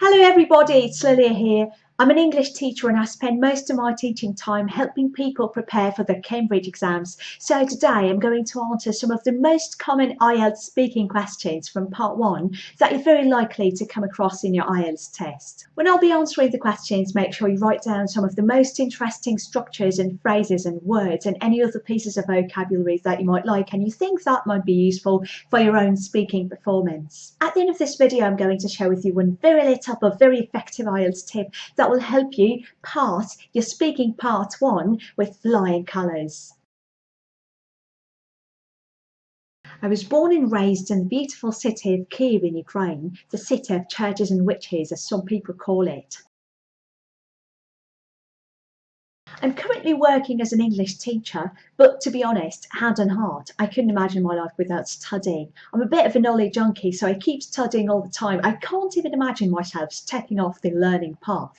Hello everybody, it's Lilia here. I'm an English teacher and I spend most of my teaching time helping people prepare for the Cambridge exams. So today I'm going to answer some of the most common IELTS speaking questions from part 1 that you're very likely to come across in your IELTS test. When I'll be answering the questions, make sure you write down some of the most interesting structures and phrases and words and any other pieces of vocabulary that you might like and you think that might be useful for your own speaking performance. At the end of this video, I'm going to share with you one very little but very effective IELTS tip that will help you pass your speaking part 1 with flying colours. I was born and raised in the beautiful city of Kyiv in Ukraine, the city of churches and witches as some people call it. I'm currently working as an English teacher, but to be honest, hand on heart, I couldn't imagine my life without studying. I'm a bit of a knowledge junkie, so I keep studying all the time. I can't even imagine myself stepping off the learning path.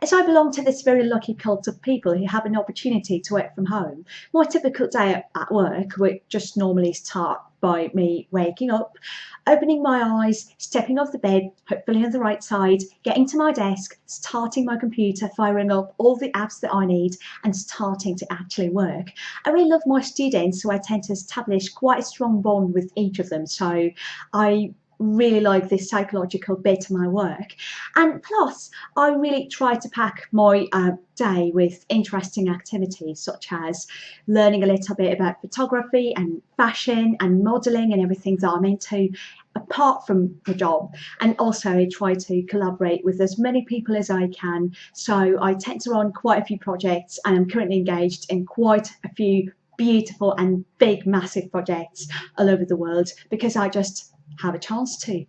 As I belong to this very lucky cult of people who have an opportunity to work from home, my typical day at work would just normally start by me waking up, opening my eyes, stepping off the bed, hopefully on the right side, getting to my desk, starting my computer, firing up all the apps that I need and starting to actually work. I really love my students, so I tend to establish quite a strong bond with each of them. So I really like this psychological bit of my work, and plus I really try to pack my day with interesting activities such as learning a little bit about photography and fashion and modelling and everything that I'm into apart from the job, and also I try to collaborate with as many people as I can, so I tend to run quite a few projects and I'm currently engaged in quite a few beautiful and big massive projects all over the world because I just have a chance to.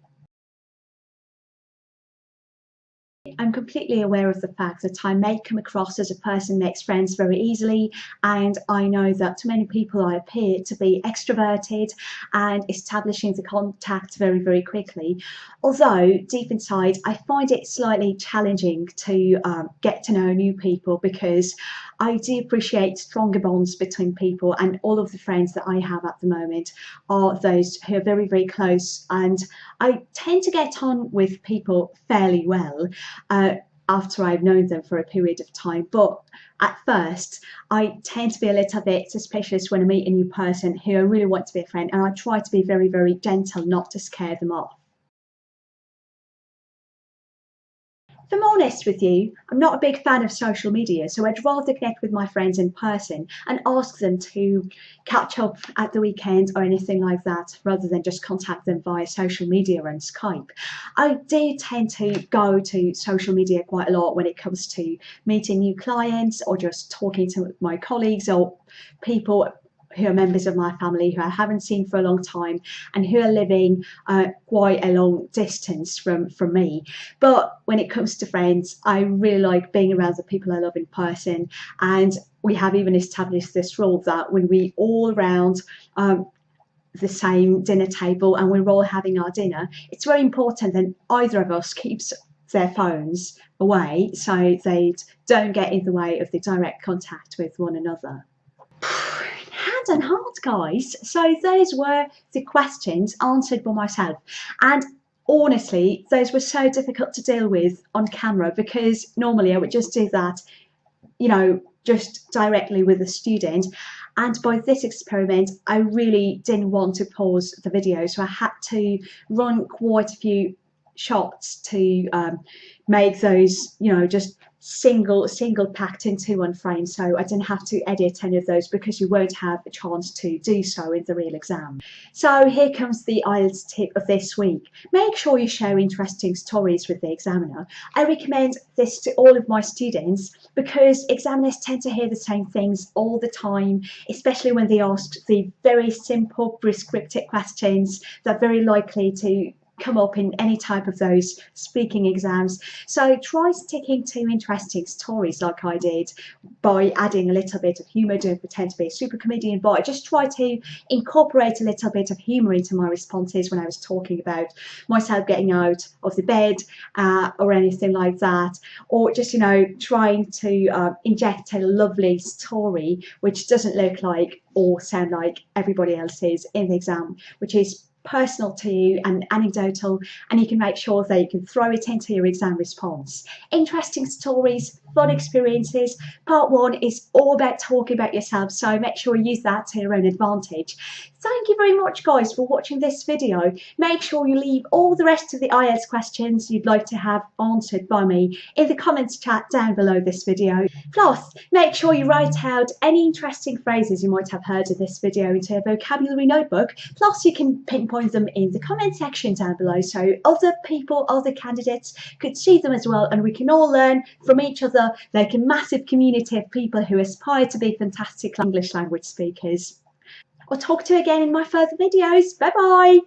I'm completely aware of the fact that I may come across as a person who makes friends very easily, and I know that to many people I appear to be extroverted and establishing the contact very, very quickly. Although deep inside I find it slightly challenging to get to know new people because I do appreciate stronger bonds between people, and all of the friends that I have at the moment are those who are very, very close, and I tend to get on with people fairly well after I've known them for a period of time. But at first I tend to be a little bit suspicious when I meet a new person who I really want to be a friend, and I try to be very, very gentle not to scare them off. If I'm honest with you, I'm not a big fan of social media, so I'd rather connect with my friends in person and ask them to catch up at the weekend or anything like that, rather than just contact them via social media and Skype. I do tend to go to social media quite a lot when it comes to meeting new clients or just talking to my colleagues or people who are members of my family who I haven't seen for a long time and who are living quite a long distance from me. But when it comes to friends, I really like being around the people I love in person, and we have even established this rule that when we all around the same dinner table and we're all having our dinner, it's very important that either of us keeps their phones away so they don't get in the way of the direct contact with one another. Hand on heart, guys, so those were the questions answered by myself, and honestly those were so difficult to deal with on camera because normally I would just do that, you know, just directly with a student, and by this experiment I really didn't want to pause the video, so I had to run quite a few shots to make those, you know, just single packed into one frame, so I didn't have to edit any of those because you won't have a chance to do so in the real exam. So here comes the IELTS tip of this week. Make sure you share interesting stories with the examiner. I recommend this to all of my students because examiners tend to hear the same things all the time, especially when they ask the very simple prescriptive questions that are very likely to come up in any type of those speaking exams. So try sticking to interesting stories like I did by adding a little bit of humour. Don't pretend to be a super comedian, but I just try to incorporate a little bit of humour into my responses when I was talking about myself getting out of the bed or anything like that, or just, you know, trying to inject a lovely story which doesn't look like or sound like everybody else's in the exam, which is personal to you and anecdotal, and you can make sure that you can throw it into your exam response. Interesting stories, fun experiences. Part 1 is all about talking about yourself, so make sure you use that to your own advantage. Thank you very much, guys, for watching this video. Make sure you leave all the rest of the IELTS questions you'd like to have answered by me in the comments chat down below this video. Plus, make sure you write out any interesting phrases you might have heard in this video into a vocabulary notebook. Plus, you can pinpoint them in the comment section down below so other people, other candidates could see them as well, and we can all learn from each other like a massive community of people who aspire to be fantastic English language speakers. I'll talk to you again in my further videos. Bye bye.